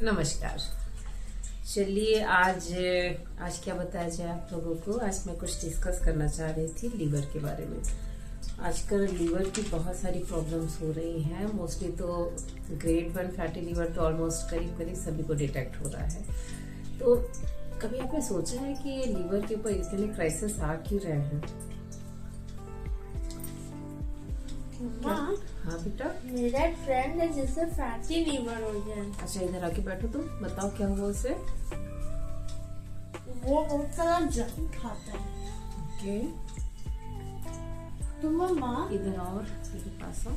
नमस्कार। चलिए आज आज क्या बताया जाए आप लोगों को। आज मैं कुछ डिस्कस करना चाह रही थी लीवर के बारे में। आजकल लीवर की बहुत सारी प्रॉब्लम्स हो रही हैं। मोस्टली तो ग्रेड 1 फैटी लीवर तो ऑलमोस्ट करीब करीब सभी को डिटेक्ट हो रहा है। तो कभी आपने सोचा है कि ये लीवर के ऊपर इतने क्राइसिस आ क्यों रहे हैं? हाँ बेटा, मेरा एक फ्रेंड है जिससे फैटी लीवर हो गया। अच्छा इधर आके बैठो, तुम बताओ क्या हुआ उसे। वो बहुत सारा जंक खाता है। ओके, तो मम्मा इधर और मेरे पास आओ।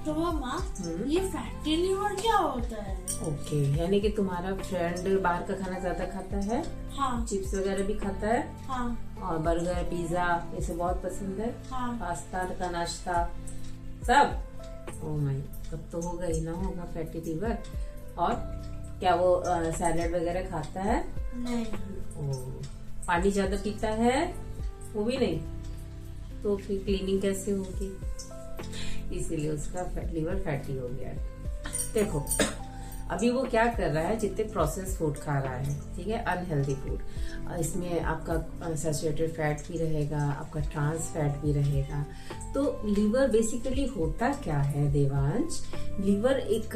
तो मम्मा ये फैटी लीवर क्या होता है? ओके, यानी कि तुम्हारा फ्रेंड बाहर का खाना ज्यादा खाता है। हाँ। चिप्स वगैरह भी खाता है। हाँ। और बर्गर पिज्जा ये सब बहुत पसंद है। हाँ। पास्ता का नाश्ता सब। ओ माय, तब तो होगा ही ना, होगा फैटी लीवर। और क्या वो सैलेड वगैरह खाता है? नहीं। ओ, पानी ज्यादा पीता है? वो भी नहीं। तो फिर क्लीनिंग कैसे होगी? इसीलिए उसका लीवर फैटी हो गया है। देखो अभी वो क्या कर रहा है, जितने प्रोसेस फूड खा रहा है, ठीक है, अनहेल्दी फूड, इसमें आपका सैचुरेटेड फैट भी रहेगा, आपका ट्रांस फैट भी रहेगा। तो लीवर बेसिकली होता क्या है देवांश? लीवर एक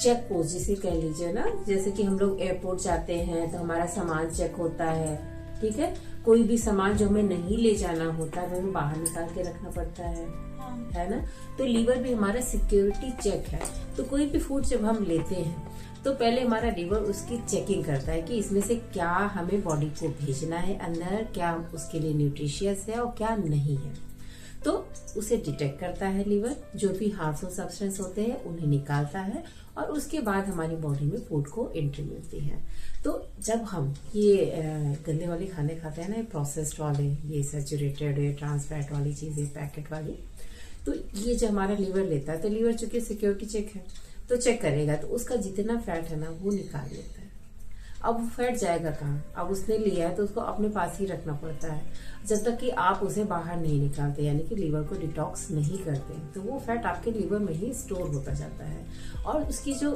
चेक पोस्ट जिसे कह लीजिए ना, जैसे कि हम लोग एयरपोर्ट जाते हैं तो हमारा सामान चेक होता है, ठीक है। कोई भी सामान जो हमें नहीं ले जाना होता है हमें बाहर निकाल के रखना पड़ता है ना। तो लीवर भी हमारा सिक्योरिटी चेक है। तो कोई भी फूड जब हम लेते हैं तो पहले हमारा लीवर उसकी चेकिंग करता है कि इसमें से क्या हमें बॉडी को भेजना है अंदर, क्या उसके लिए न्यूट्रिशियस है और क्या नहीं है। तो उसे डिटेक्ट करता है लीवर, जो भी हार्मफुल सब्सटेंस होते हैं उन्हें निकालता है और उसके बाद हमारी बॉडी में फूड को एंट्री मिलती है। तो जब हम ये गंदे वाले खाने खाते हैं ना, प्रोसेस्ड वाले, ये सैचुरेटेड ट्रांस फैट वाली चीजें, पैकेट वाली, तो ये जो हमारा लीवर लेता है, तो लीवर चूंकि सिक्योरिटी चेक है तो चेक करेगा, तो उसका जितना फैट है ना वो निकाल लेता है। अब वो फैट जाएगा कहाँ? अब उसने लिया है तो उसको अपने पास ही रखना पड़ता है जब तक कि आप उसे बाहर नहीं निकालते, यानी कि लीवर को डिटॉक्स नहीं करते। तो वो फैट आपके लीवर में ही स्टोर होता जाता है। और उसकी जो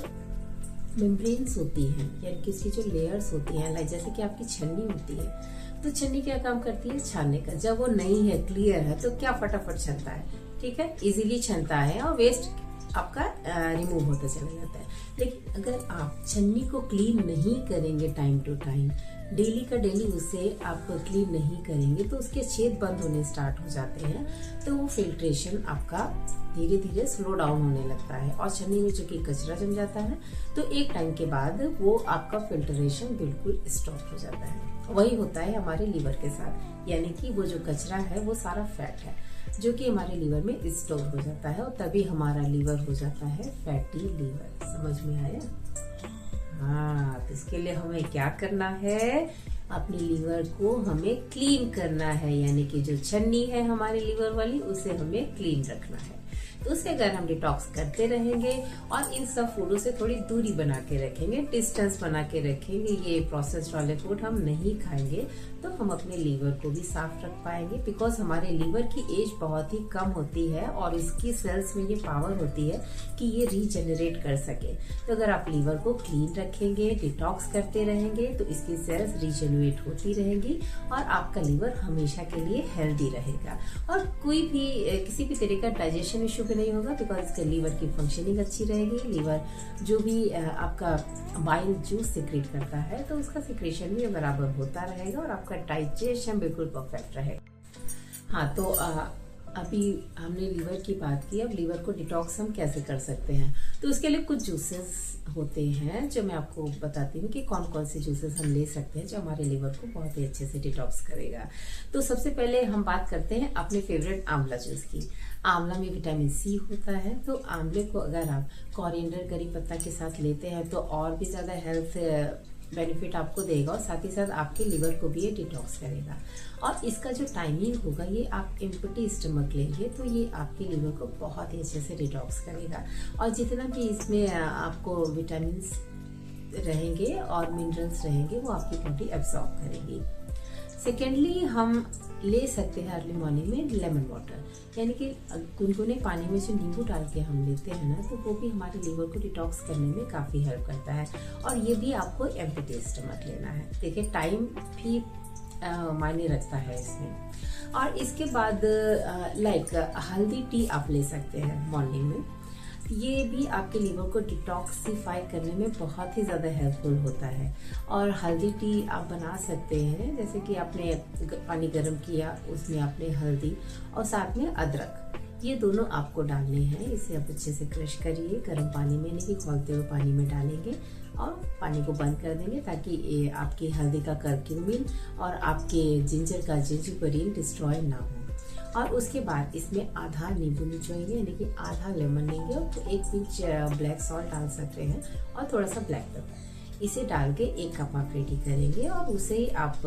मेम्ब्रेन्स होती हैं, यानी कि इसकी जो लेयर्स होती हैं, लाइक जैसे कि आपकी छन्नी होती है, तो छन्नी क्या काम करती है? छानने का। जब वो नहीं है, क्लियर है, तो क्या फटाफट छनता है, ठीक है, इजीली छनता है और वेस्ट आपका रिमूव होता चला जाता है। लेकिन अगर आप छन्नी को क्लीन नहीं करेंगे टाइम टू टाइम, डेली का डेली उसे आप क्लीन नहीं करेंगे, तो उसके छेद बंद होने स्टार्ट हो जाते हैं। तो वो फिल्ट्रेशन आपका धीरे धीरे स्लो डाउन होने लगता है और छन्नी में चूंकि कचरा जम जाता है तो एक टाइम के बाद वो आपका फिल्ट्रेशन बिल्कुल स्टॉप हो जाता है। वही होता है हमारे लीवर के साथ, यानी कि वो जो कचरा है वो सारा फैट है जो कि हमारे लीवर में स्टोर हो जाता है और तभी हमारा लीवर हो जाता है फैटी लीवर। समझ में आया? हाँ, तो इसके लिए हमें क्या करना है? अपने लीवर को हमें क्लीन करना है, यानी कि जो छन्नी है हमारे लीवर वाली उसे हमें क्लीन रखना है। तो उसे अगर हम डिटॉक्स करते रहेंगे और इन सब फूडों से थोड़ी दूरी बना के रखेंगे, डिस्टेंस बना के रखेंगे, ये प्रोसेस्ड वाले फूड हम नहीं खाएंगे, तो हम अपने लीवर को भी साफ रख पाएंगे। बिकॉज हमारे लीवर की एज बहुत ही कम होती है और इसकी सेल्स में ये पावर होती है कि ये रीजनरेट कर सके। तो अगर आप लीवर को क्लीन रखेंगे, डिटॉक्स करते रहेंगे, तो इसकी सेल्स रीजनरेट होती रहेंगी और आपका लीवर हमेशा के लिए हेल्दी रहेगा और कोई भी किसी भी तरह का डाइजेशन इश्यू नहीं होगा। बिकॉज इसके लीवर की फंक्शनिंग अच्छी रहेगी। लीवर जो भी आपका बाइल जूस सिक्रेट करता है तो उसका सिक्रेशन भी बराबर होता रहेगा और आपका डाइजेशन बिल्कुल परफेक्ट रहेगा। हाँ, तो अभी हमने लीवर की बात की, अब लीवर को डिटॉक्स हम कैसे कर सकते हैं। तो उसके लिए कुछ जूसेस होते हैं जो मैं आपको बताती हूँ कि कौन कौन से जूसेस हम ले सकते हैं जो हमारे लीवर को बहुत ही अच्छे से डिटॉक्स करेगा। तो सबसे पहले हम बात करते हैं अपने फेवरेट आंवला जूस की। आंवला में विटामिन सी होता है, तो आंवले को अगर आप कोरिएंडर करी पत्ता के साथ लेते हैं तो और भी ज्यादा हेल्थ बेनिफिट आपको देगा और साथ ही साथ आपके लिवर को भी ये डिटॉक्स करेगा। और इसका जो टाइमिंग होगा, ये आप एम्प्टी स्टमक लेंगे तो ये आपके लिवर को बहुत ही अच्छे से डिटॉक्स करेगा और जितना भी इसमें आपको विटामिन रहेंगे और मिनरल्स रहेंगे वो आपकी बॉडी एब्सॉर्ब करेगी। सेकेंडली हम ले सकते हैं अर्ली मॉर्निंग में लेमन वाटर, यानी कि गुनगुने पानी में जो नींबू डाल के हम लेते हैं ना, तो वो भी हमारे लीवर को डिटॉक्स करने में काफ़ी हेल्प करता है। और ये भी आपको एम्प्टी स्टमक लेना है। देखिए टाइम भी मायने रखता है इसमें। और इसके बाद लाइक हल्दी टी आप ले सकते हैं मॉर्निंग में। ये भी आपके लीवर को डिटॉक्सिफाई करने में बहुत ही ज़्यादा हेल्पफुल होता है। और हल्दी टी आप बना सकते हैं, जैसे कि आपने पानी गर्म किया, उसमें आपने हल्दी और साथ में अदरक, ये दोनों आपको डालने हैं। इसे आप अच्छे से क्रश करिए, गर्म पानी में नहीं कि खौलते हुए पानी में डालेंगे और पानी को बंद कर देंगे, ताकि ये आपकी हल्दी का कर्क्यूमिन और आपके जिंजर का जिंजरबेरिन डिस्ट्रॉय ना हो। और उसके बाद इसमें आधा नींबू निचोएंगे, यानी कि आधा लेमन लेंगे और एक पिंच ब्लैक सॉल्ट डाल सकते हैं और थोड़ा सा ब्लैक पेपर। इसे डाल के एक कप आप रेडी करेंगे और उसे ही आप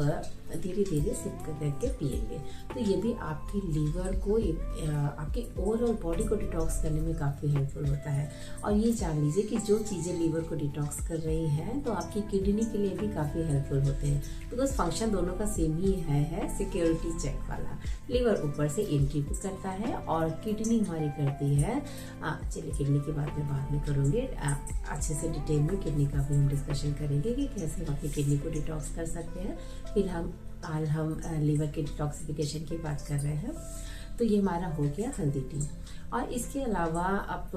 धीरे धीरे सिप करके पिएंगे। तो ये भी आपके लीवर को, आपके ओवरऑल बॉडी को डिटॉक्स करने में काफ़ी हेल्पफुल होता है। और ये जान लीजिए कि जो चीज़ें लीवर को डिटॉक्स कर रही हैं, तो आपकी किडनी के लिए भी काफ़ी हेल्पफुल होते हैं, बिकॉज फंक्शन दोनों का सेम ही है सिक्योरिटी चेक वाला। लीवर ऊपर से एंट्री भी करता है और किडनी हमारी करती है। चलिए किडनी की बात मैं बाद में करूँगी, अच्छे से डिटेल में किडनी का भी हम डिस्कशन करेंगे कि कैसे हम अपनी किडनी को डिटॉक्स कर सकते हैं। फिर हम लीवर के डिटॉक्सिफिकेशन की बात कर रहे हैं। तो ये हमारा हो गया हल्दी टी। और इसके अलावा आप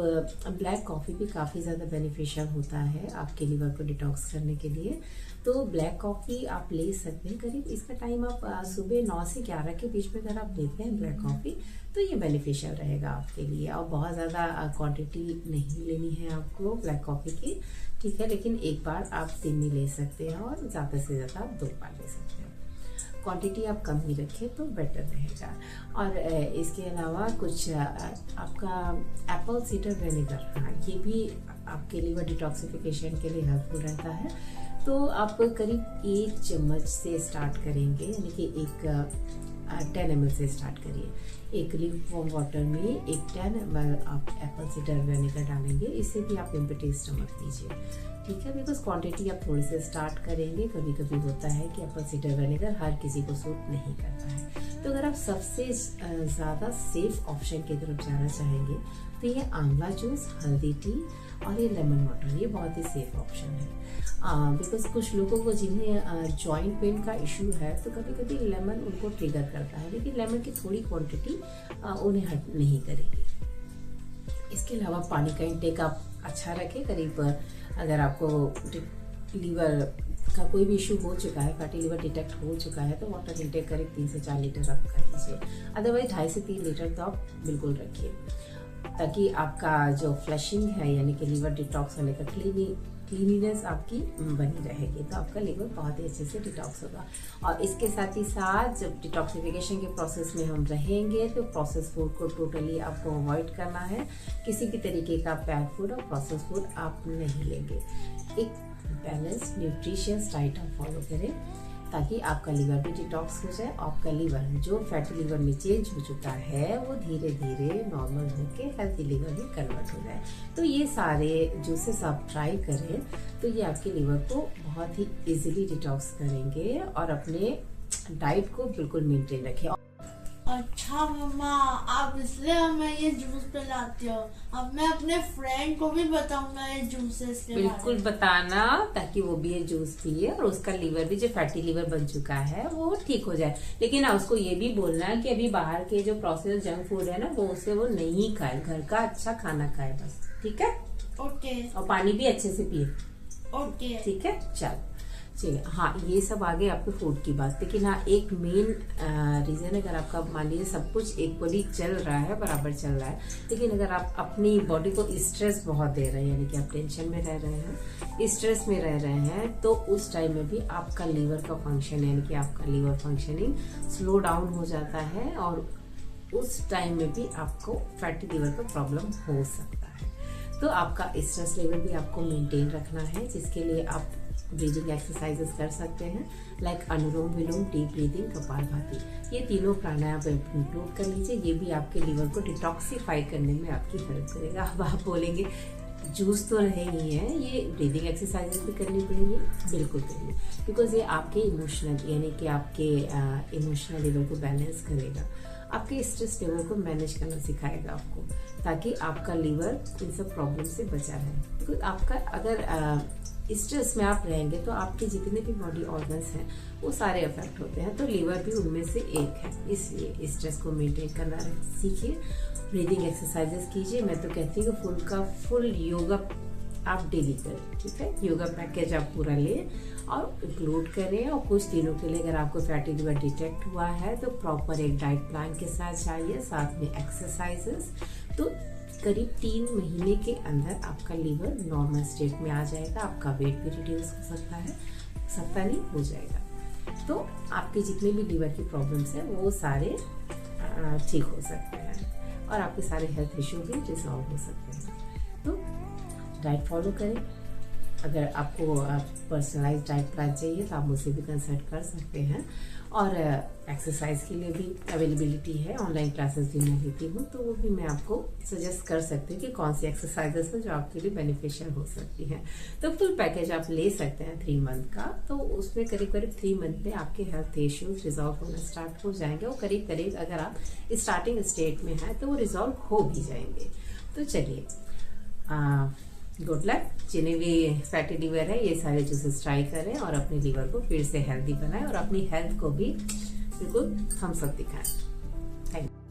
ब्लैक कॉफ़ी भी काफ़ी ज़्यादा बेनिफिशियल होता है आपके लीवर को डिटॉक्स करने के लिए। तो ब्लैक कॉफ़ी आप ले सकते हैं, करीब इसका टाइम आप सुबह 9 से 11 के बीच में अगर आप लेते हैं ब्लैक कॉफ़ी, तो ये बेनिफिशियल रहेगा आपके लिए। और बहुत ज़्यादा क्वांटिटी नहीं लेनी है आपको ब्लैक कॉफ़ी की, ठीक है, लेकिन एक बार आप दिन में ले सकते हैं और ज़्यादा से ज़्यादा आप 2 बार ले सकते हैं। क्वांटिटी आप कम ही रखें तो बेटर रहेगा। और इसके अलावा कुछ आपका एप्पल सीडर विनेगर, हाँ, ये भी आपके लीवर डिटॉक्सिफिकेशन के लिए हेल्पफुल रहता है। तो आप करीब 1 चम्मच से स्टार्ट करेंगे, यानी कि 10 ml से स्टार्ट करिए। 1 लीटर वाटर में 10 ml आप एप्पल सीडर विनेगर डालेंगे। इससे भी आप एम्प्टी स्टमक लीजिए, ठीक है, बिकॉज क्वांटिटी आप थोड़े से स्टार्ट करेंगे। कभी कभी होता है कि एप्पल सीडर विनेगर हर किसी को सूट नहीं करता है। तो अगर आप सबसे ज़्यादा सेफ ऑप्शन की तरफ जाना चाहेंगे, तो ये आंवला जूस, हल्दी टी और ये लेमन वाटर, ये बहुत ही सेफ ऑप्शन है। बिकॉज कुछ लोगों को जिन्हें जॉइंट पेन का इशू है, तो कभी कभी लेमन उनको ट्रिगर करता है, लेकिन लेमन की थोड़ी क्वांटिटी उन्हें हर्ट नहीं करेगी। इसके अलावा पानी का इंटेक आप अच्छा रखें। करीब अगर आपको लीवर का कोई भी इशू हो चुका है, फैटी लीवर डिटेक्ट हो चुका है, तो वाटर इंटेक करीब 3 से 4 लीटर आप कर लीजिए। अदरवाइज 2.5 से 3 लीटर तो आप बिल्कुल रखिए, ताकि आपका जो फ्लशिंग है, यानी कि लीवर डिटॉक्स होने का क्लीनिनेस आपकी बनी रहेगी, तो आपका लीवर बहुत ही अच्छे से डिटॉक्स होगा। और इसके साथ ही साथ जब डिटॉक्सिफिकेशन के प्रोसेस में हम रहेंगे, तो प्रोसेस फूड को टोटली आपको अवॉइड करना है। किसी भी तरीके का पैक्ड फूड और प्रोसेस फूड आप नहीं लेंगे। एक बैलेंस न्यूट्रिशियस डाइट आप फॉलो करें, ताकि आपका लीवर भी डिटॉक्स हो जाए। आपका लीवर जो फैटी लीवर में चेंज हो चुका है, वो धीरे धीरे नॉर्मल होके हेल्थी लीवर में कन्वर्ट हो जाए। तो ये सारे जूसेस आप ट्राई करें, तो ये आपके लीवर को बहुत ही इजीली डिटॉक्स करेंगे और अपने डाइट को बिल्कुल मेंटेन रखें। अच्छा मम्मा, आप इसलिए हमें ये जूस पिलाती हो। अब मैं अपने फ्रेंड को भी बताऊंगा ये जूसेस के बिल्कुल बताना, ताकि वो भी ये जूस पिए और उसका लीवर भी, जो फैटी लीवर बन चुका है, वो ठीक हो जाए। लेकिन उसको ये भी बोलना कि अभी बाहर के जो प्रोसेस जंक फूड है ना, वो उसे वो नहीं खाए, घर का अच्छा खाना खाए बस, ठीक है। ओके। और पानी भी अच्छे से पिए, ओके, ठीक है। चल चलिए, हाँ, ये सब आगे आपके फूड की बात। लेकिन हाँ, एक मेन रीजन, अगर आपका मान लीजिए सब कुछ इक्वली चल रहा है, बराबर चल रहा है, लेकिन अगर आप अपनी बॉडी को स्ट्रेस बहुत दे रहे हैं, यानी कि आप टेंशन में रह रहे हैं, स्ट्रेस में रह रहे हैं, तो उस टाइम में भी आपका लीवर का फंक्शन, यानी कि आपका लीवर फंक्शनिंग स्लो डाउन हो जाता है, और उस टाइम में भी आपको फैटी लीवर का प्रॉब्लम हो सकता है। तो आपका स्ट्रेस लेवल भी आपको मेंटेन रखना है, जिसके लिए आप ब्रीदिंग एक्सरसाइजेस कर सकते हैं, लाइक अनुलोम विलोम, डीप ब्रीदिंग, कपालभाति। ये तीनों प्राणायाम इंक्लूड कर लीजिए। ये भी आपके लीवर को डिटॉक्सिफाई करने में आपकी हेल्प करेगा। अब आप बोलेंगे जूस तो रहे ही है, ये ब्रीदिंग एक्सरसाइजेस भी करनी पड़ेगी, बिल्कुल करिए, बिकॉज ये आपके इमोशनल यानी कि आपके इमोशनल लेवल को बैलेंस करेगा, आपके स्ट्रेस लेवल को मैनेज करना सिखाएगा आपको, ताकि आपका लीवर इन सब प्रॉब्लम से बचा रहे। बिकॉज आपका अगर स्ट्रेस में आप रहेंगे तो आपके जितने भी बॉडी ऑर्गन्स हैं वो सारे अफेक्ट होते हैं, तो लीवर भी उनमें से एक है। इसलिए स्ट्रेस को मेंटेन करना सीखिए, ब्रीदिंग एक्सरसाइजेस कीजिए। मैं तो कहती हूँ फुल योगा आप डेली करें, ठीक है। योगा पैकेज आप पूरा लें और इंक्लूड करें, और कुछ दिनों के लिए अगर आपको फैटी लिवर डिटेक्ट हुआ है तो प्रॉपर एक डाइट प्लान के साथ चाहिए, साथ में एक्सरसाइजेस। तो करीब 3 महीने के अंदर आपका लीवर नॉर्मल स्टेट में आ जाएगा, आपका वेट भी रिड्यूस हो सकता नहीं हो जाएगा, तो आपके जितने भी लीवर की प्रॉब्लम्स हैं वो सारे ठीक हो सकते हैं, और आपके सारे हेल्थ इश्यू भी रिजॉल्व हो सकते हैं। तो डाइट फॉलो करें। अगर आपको पर्सनलाइज डाइट प्लान चाहिए तो आप मुझसे भी कंसल्ट कर सकते हैं, और एक्सरसाइज के लिए भी अवेलेबिलिटी है, ऑनलाइन क्लासेस भी मैं लेती हूँ, तो वो भी मैं आपको सजेस्ट कर सकती हूँ कि कौन सी एक्सरसाइजेस हैं जो आपके लिए बेनिफिशियल हो सकती हैं। तो फुल पैकेज आप ले सकते हैं 3 मंथ का, तो उसमें करीब 3 मंथ में आपके हेल्थ इश्यूज रिजॉल्व होना स्टार्ट हो जाएंगे, और करीब अगर आप स्टार्टिंग स्टेट में हैं तो वो रिजॉल्व हो भी जाएंगे। तो चलिए, गुड लक। जिन्हें भी फैटी लीवर है ये सारे जूसेस ट्राई करें और अपने लीवर को फिर से हेल्दी बनाएं, और अपनी हेल्थ को भी बिल्कुल थम्स अप दिखाएं। Thank you.